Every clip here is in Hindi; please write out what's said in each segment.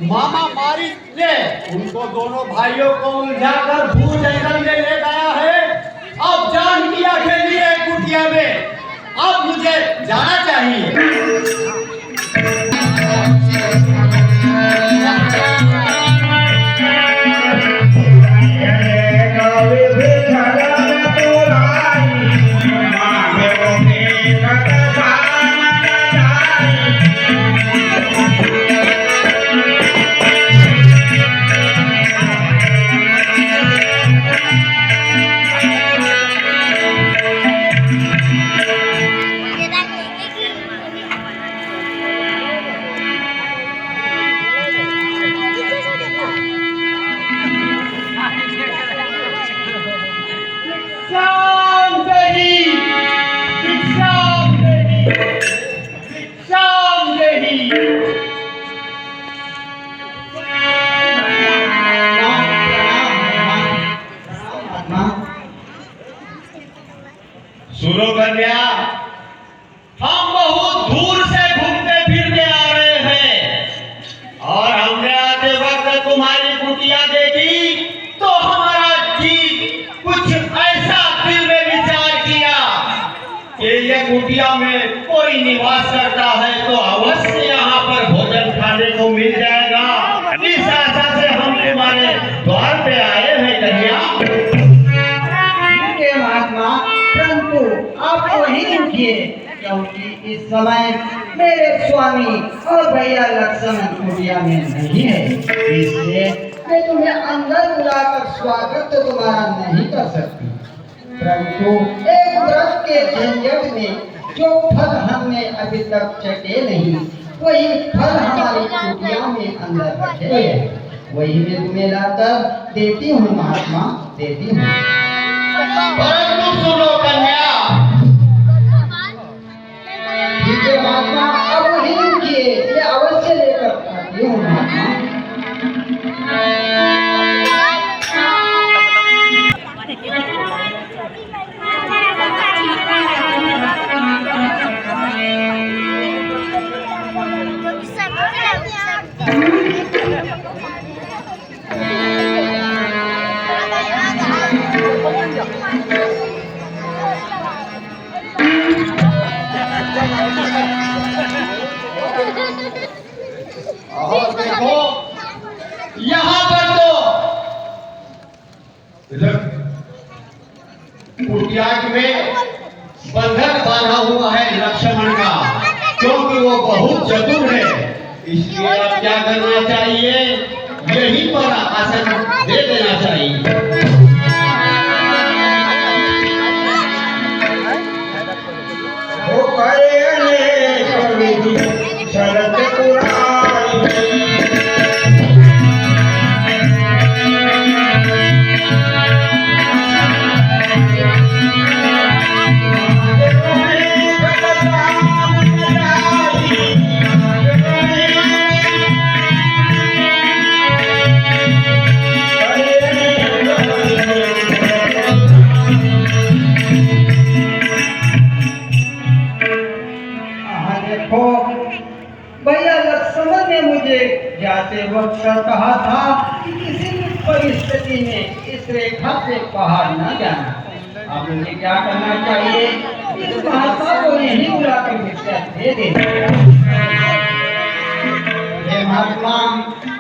मामा मारी ले उनको दोनों भाइयों को उलझाकर भू जंगल में ले गया है। अब जान की आंखें लिए कुटिया में, अब मुझे जाना चाहिए। सुनो कन्या, हम बहुत दूर से घूमते फिरते आ रहे हैं और हमने आते वक्त तुम्हारी कुटिया देखी तो हमारा जी कुछ ऐसा दिल में विचार किया कि ये कुटिया में कोई निवास करता है तो अवश्य यहाँ पर भोजन खाने को मिल जाएगा। इस आशा से हम तुम्हारे द्वार पे आए हैं कन्या। महात्मा, परंतु आप वहीं रुकिए, क्योंकि इस समय मेरे स्वामी और भैया लक्ष्मण कुटिया में नहीं है, इसलिए मैं तुम्हें अंदर बुलाकर स्वागत तो तुम्हारा नहीं कर सकती। परंतु एक व्रत के झंझट में जो फल हमने अभी तक चखे नहीं, वही फल हमारी कुटिया में अंदर रखे हैं, वही मैं तुम्हें लाकर देती हूँ महात्मा, देती हूँ। परंतु सुनो कन्या, ठीक है महात्मा, अब वहीं रुकिए, ये अवश्य लेकर आती हूँ महात्मा। और देखो यहाँ पर तो कुटिया में बंधन बांधा हुआ है लक्ष्मण का, क्योंकि वो बहुत चतुर है। इसलिए अब क्या करना चाहिए, यहीं पर आसन दे देना चाहिए। भैया लक्ष्मण ने मुझे जाते वक्त कहा था कि किसी भी परिस्थिति में इस रेखा से बाहर न जाना। अब मुझे क्या करना चाहिए, इस महात्मा को यहीं बुलाकर भिक्षा दे देना। महात्मा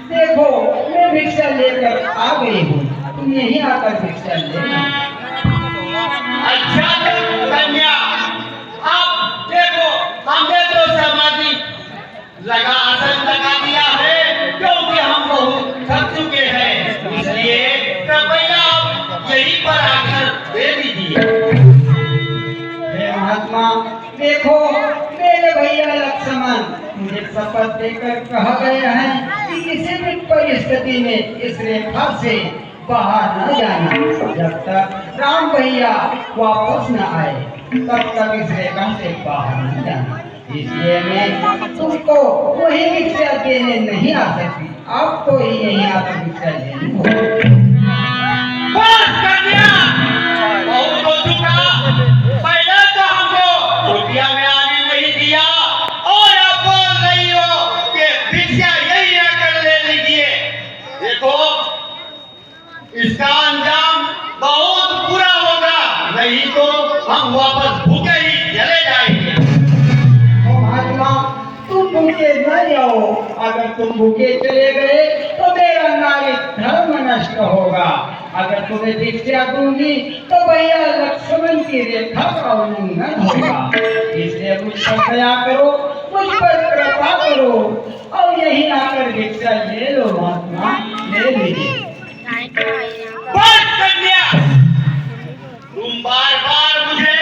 देखो, मैं भिक्षा लेकर आ गई हूँ, तुम यहीं आकर भिक्षा लेना। अच्छा कन्या, अब देखो हमने तो समाधि आसन लगा दिया है, क्योंकि हम बहुत थक चुके हैं, इसलिए कृपया आप यहीं पर आकर दे दीजिए। महात्मा देखो, मेरे भैया लक्ष्मण मुझे शपथ देकर कहा गया है कि किसी भी परिस्थिति में इस रेखा से बाहर न जाना। जब तक राम भैया वापस न आए तब तक इस रेखा से बाहर न जाना। इसलिए मैं तुमको वही भिक्षा देने नहीं आ सकती, आपको ही यहीं आकर भिक्षा देनी होगी। बस कन्या, बहुत हो चुका। पहले तो हमको कुटिया में आने नहीं दिया और अब बोल रही हो कि भिक्षा यही आकर लेने हम वापस भूखे ही चले जाएंगे। ओ महात्मा, तुम भूखे न जाओ। अगर तुम भूखे चले गए तो मेरा नारी धर्म नष्ट होगा। अगर तुम्हें भिक्षा दूंगी तो भैया लक्ष्मण की रेखा का उल्लंघन होगा। इसलिए मुझ पर दया करो, मुझ पर कृपा करो और यहीं आकर भिक्षा ले लो महात्मा, ले लीजिए। बस कन्या, तुम बार बार मुझे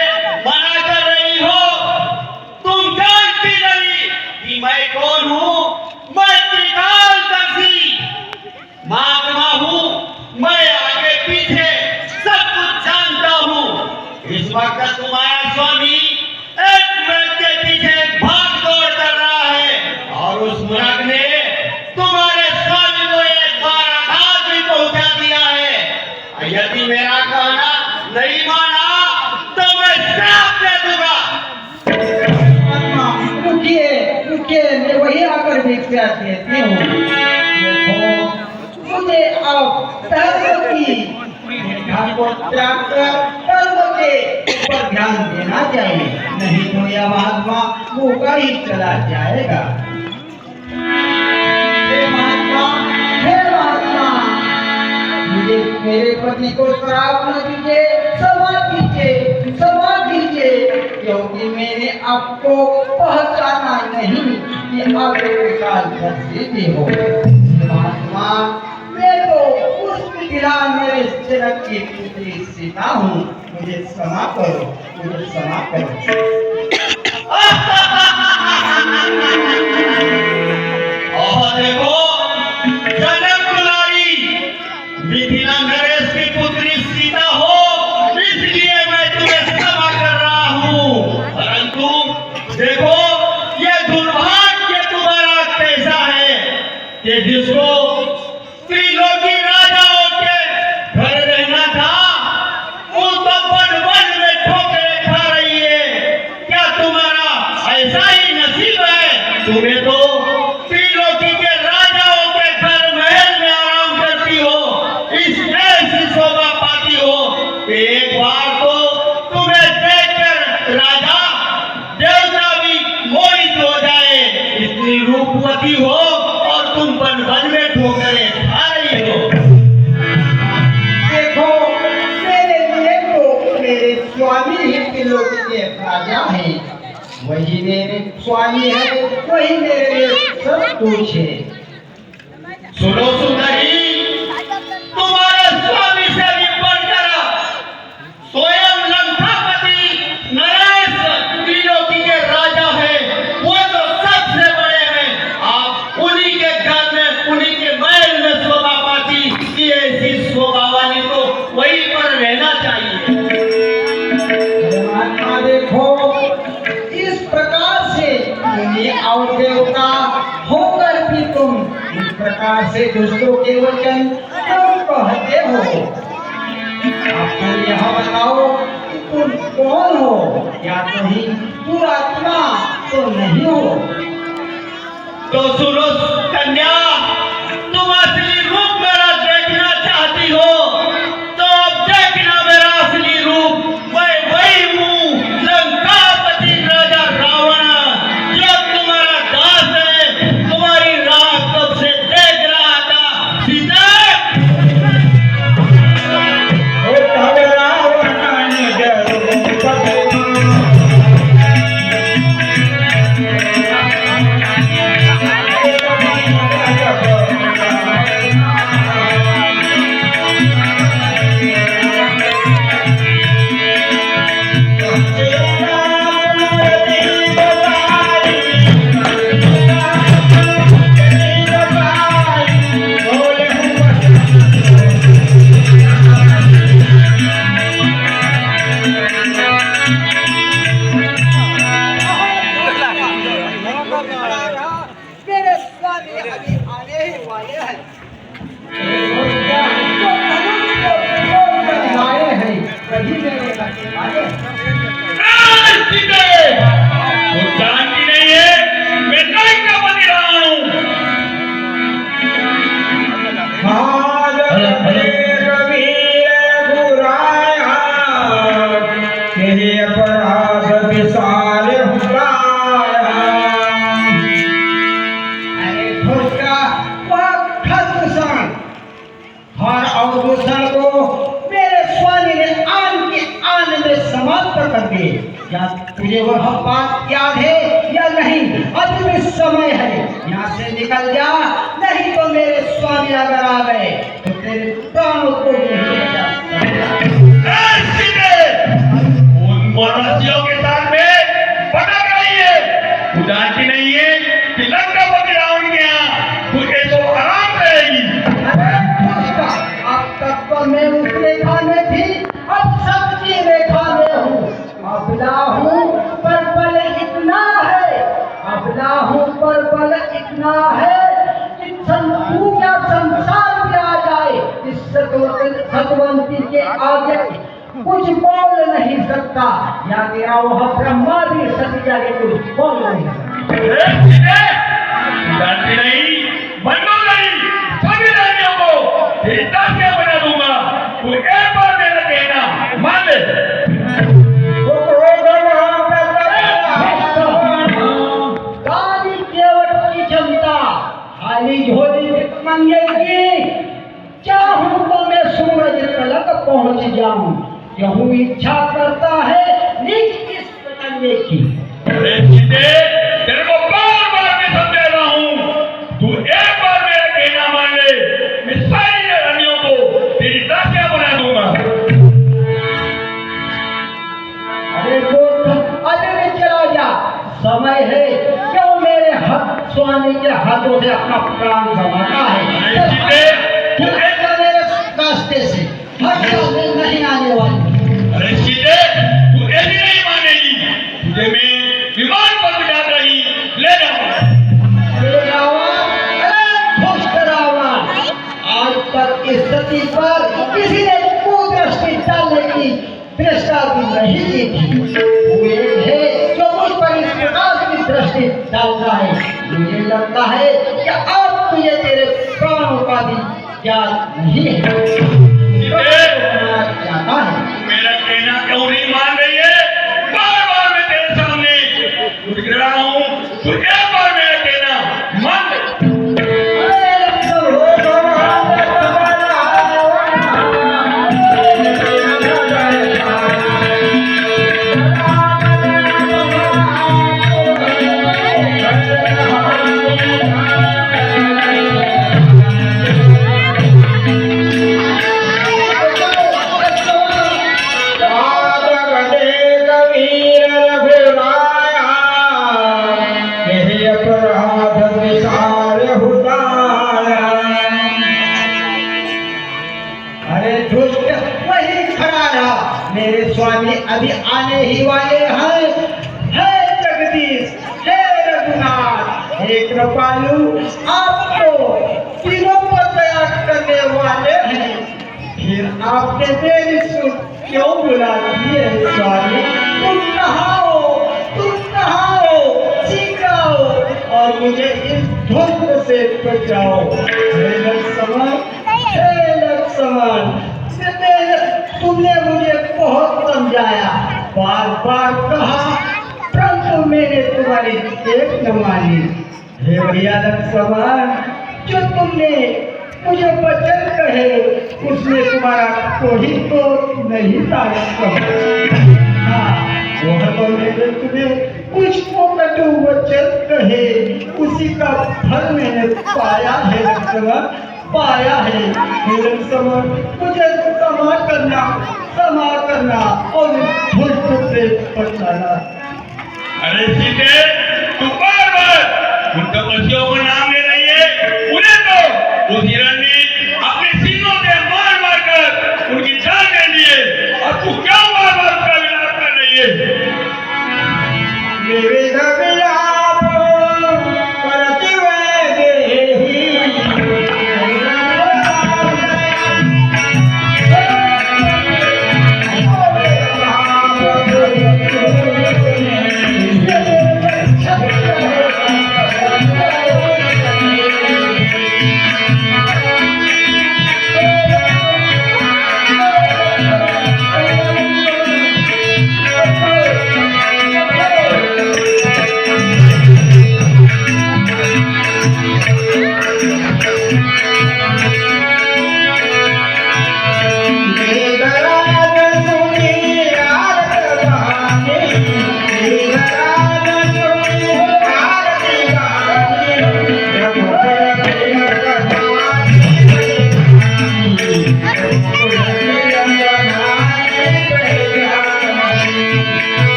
मना कर रही हो। तुम जानती नहीं कि मैं कौन हूँ। मैं त्रिकालदर्शी महात्मा हूँ। मैं आगे पीछे सब कुछ जानता हूँ। इस वक्त तुम्हारा स्वामी एक मृग के पीछे भाग दौड़ कर रहा है और उस मृग ने तुम्हारे स्वामी को एक बार आघात भी पहुंचा दिया है। यदि मेरा कहना नहीं माना तो मैं श्राप दे दूंगा। महात्मा, रुकिए रुकिए, मैं वही आकर भिक्षा देती हूँ। देखो, मुझे अब धर्म की रेखा को त्याग कर कर्म के ऊपर ध्यान देना चाहिए, नहीं तो यह महात्मा भूखा ही चला जाएगा। हे महात्मा, हे महात्मा, मुझे मेरे पति को श्राप न दीजिए, क्षमा कीजिए, क्योंकि मैंने आपको पहचाना नहीं कि आप एक कालदर्शी भी हो। महात्मा, मैं तो उस पिता मेरे जनक की पुत्री सीता हूँ। मुझे क्षमा करो, मुझे क्षमा करो। और देखो, जनक कुमारी मिथिला नरेश की पुत्री सीता हो, इसलिए मैं तुम्हें क्षमा कर रहा हूँ। परंतु देखो, ये दुर्भाग्य तुम्हारा कैसा है कि जिसको त्रिलोकी राजाओं के घर रहना था, वो तो वन वन में ठोकरें खा रही है। क्या तुम्हारा ऐसा ही नसीब है? तुम्हें तो त्रिलोकी के राजाओं के घर महल में आराम करती हो, इस ऐसी शोभा पाती हो कि एक बार तो तुम्हें देखकर राजा देवता भी मोहित हो जाए। इतनी रूपवती हो और तुम वन वन में ठोकरें खा रही हो। देखो, मेरे लिए तो मेरे स्वामी ही त्रिलोकी के राजा हैं। वही मेरे स्वामी है, वही मेरे लिए सब कुछ है। सुनो सुंदरी, तुम्हारे स्वामी से भी बढ़कर स्वयं लंकापति नरेश त्रिलोकी के राजा है। वो तो सबसे बड़े हैं। आप उन्हीं के घर में, उन्हीं के महल में शोभा पाती कि ऐसी शोभा वाली तो वहीं पर रहना चाहिए। महात्मा, देखो, इस प्रकार से मुनि और देवता होकर भी तुम इस प्रकार से दूसरों के वचन क्यों कहते हो? आप मुझे यह बताओ कि तुम कौन हो? क्या कहीं दुरात्मा तो नहीं हो? तो सुनो कन्या, तुम असली रूप मेरा देखना चाहती हो तो अब देखना मेरा असली रूप। मैं वही हूँ, लंकापति राजा रावण, जो तुम्हारा दास है। तुम्हारी राह कब से देख रहा था। सीता, मेरे स्वामी अभी आने ही वाले हैं। वही मेरे लक्ष्य वाले वो जानती नहीं है मैं नहीं का बनी रहा हूँ। कबीर बुराया क्या तुझे वह बात याद है या नहीं? अभी भी समय है, यहाँ से निकल जा, नहीं तो मेरे स्वामी अगर आ गए तो तेरे प्राणों को नहीं बचा सकता। उन मनुष्यों के साथ में भटक रही है, तू जानती नहीं है कि लंकापति रावण के यहाँ तुझे तो आराम रहेगी। अरे दुष्टा, अब तक तो मैं उस रेखा में थी, अब सबकी रेखा में हूँ। अबला हूँ पर बल इतना है, अबला हूँ पर बल इतना है कि पूरा संसार में आ जाए, इस सतवंती के आगे कुछ बोल नहीं सकता, या तेरा वह ब्रह्मा भी सत्या के कुछ बोल नहीं सकता। जानती नहीं, मनो नहीं, सभी रानियों को तेरी दासियां बना दूंगा। तू एक बार मेरा कहना मान ले। काली केवट की क्षमता खाली झोली में मंगेगी, चाहूं तो मैं सूरज तलक पहुंच जाऊं, यहूं इच्छा करता है निज इस करने की। अरे सीते, तेरे को बार-बार मैं समझा रहा हूँ, तू एक बार मेरा कहना मान ले, मैं सारी रानियों को तेरी दासियां बना दूंगा। अरे मूर्ख, अभी भी चला जा, समय है, क्यों मेरे हाथ स्वामी के हाथों से अपना प्राण गंवाता है? अरे सीते, तू ऐसा मेरे रास्ते से हट जा, मैं नहीं आने वाली। अरे सीते, तू ऐसी नहीं मानेगी, तुझे मैं विमान पर बिठा रही ले जाऊंगा। अरे रावण, अरे दुष्ट रावण, आज तक इस सती पर किसी ने कुदृष्टि डालने की दृष्टा भी नहीं की थी। वो एक है जो मुझ पर इस प्रकार की दृष्टि डालता है। मुझे लगता है कि अब तुझे तेरे प्राणों का भी याद नहीं है। जाता है मेरा कहना क्यों नहीं मान रही है? बार-बार मैं तेरे सामने उठ रहा हूँ, तू एक बार मेरा कहना मान ले। मेरे स्वामी अभी आने ही वाले हैं। हे जगदीश, हे रघुनाथ, हे कृपालु, आप तो तीनों पर दया करने वाले हैं, फिर आपने मेरी सुन क्यों बुला दिए स्वामी? तुम कहाँ हो? तुम कहाँ हो? शीघ्र आओ और मुझे इस धुंध से बचाओ। हे लक्ष्मण, हे लक्ष्मण, तुमने मुझे बहुत समझाया, बार बार कहा, परंतु मैंने तुम्हारी एक न मानी। हे भैया लक्ष्मण, जो तुमने मुझे वचन कहे उसमें तुम्हारा कोई तो नहीं था। हाँ, वह तो मैंने तुम्हें कुछ को कटु वचन कहे, उसी का फल मैंने पाया है लक्ष्मण, पाया है। हे लक्ष्मण, मुझे क्षमा करना और धूल से बचाना। अरे सीते, तू बार-बार उन तपस्वियों का नाम ले रही है, उन्हें तो उस हिरण ने अपने सीनों से मार-मार कर उनकी जान ले ली है, और तू क्यों बार-बार उसका विलाप कर रही है? मेरे विलाप करते हुए देही,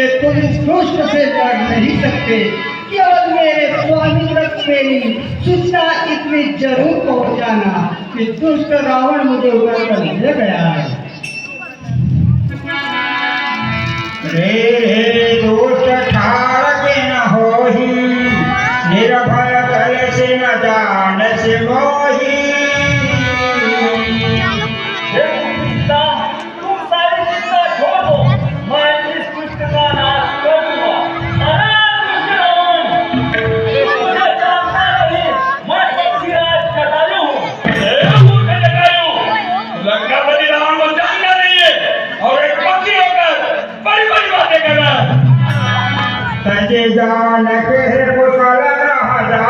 कि तुम इस दुष्ट से लड़ नहीं सकते, केवल मेरे स्वामी तक मेरी सूचना इतनी जरूर पहुंचाना कि दुष्ट रावण मुझे उतर कर ले गया है। रे दुष्ट ठाड़ के न होही, निर्भय कल से न जान से मोही। तुम सारी चिंता छोड़ दो, मैं इस दुष्ट का नाश कर दूंगा। अरे दुष्ट रावण, मुझे जानता नहीं, मैं पक्षीराज जटायु हूँ। मूर्ख जटायु, लंकापति रावण को जानना नहीं है और एक पक्षी होकर बड़ी बड़ी बातें कर रहा है। तजे जान के कुशल ग्रह जा